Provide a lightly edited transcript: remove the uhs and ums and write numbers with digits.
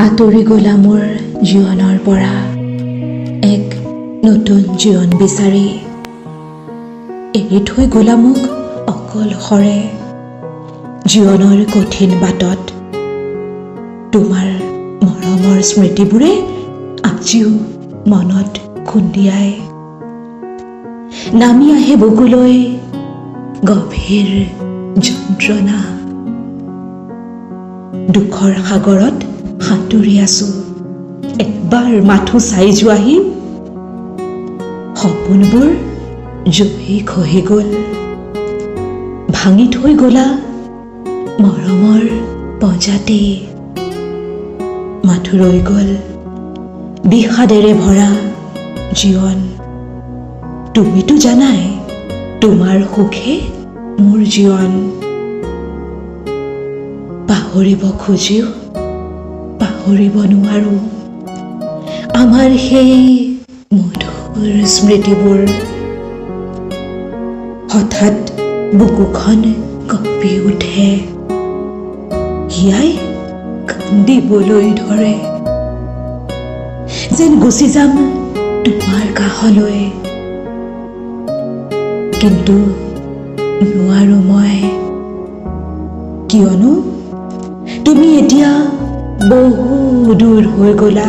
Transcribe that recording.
আঁতৰি গ'লা মোৰ জীৱনৰ পৰা এক নতুন জীৱন বিচাৰি এৰি থৈ গ'লা মোক অকলশৰে জীৱনৰ কঠিন বাটত তোমাৰ মৰমৰ স্মৃতিবোৰে আজিও মনত খুন্দিয়াই নামি আহে বুকুলৈ গভীৰ যন্ত্ৰণা দুখৰ সাগৰত সাঁতুৰি আছো এবাৰ মাথো চাই যোৱাহি সপোনবোৰ জুই খহি গ'ল ভাঙি থৈ গ'লা মৰমৰ পঁজাতে মাথো ৰৈ গ'ল বিষাদেৰে ভৰা জীৱন তুমিতো জানাই তোমাৰ সুখে মোৰ জীৱন পাহৰিব খুজিও পাহৰিব নোৱাৰো আমাৰ সেই মধুৰ স্মৃতিবোৰ হঠাৎ বুকুখন কঁপি উঠে হিয়াই কান্দিবলৈ ধৰে যেন গুচি যাম তোমাৰ কাষলৈ কিন্তু নোৱাৰো মই কিয়নো তুমি এতিয়া বহু দূৰ হৈ গ'লা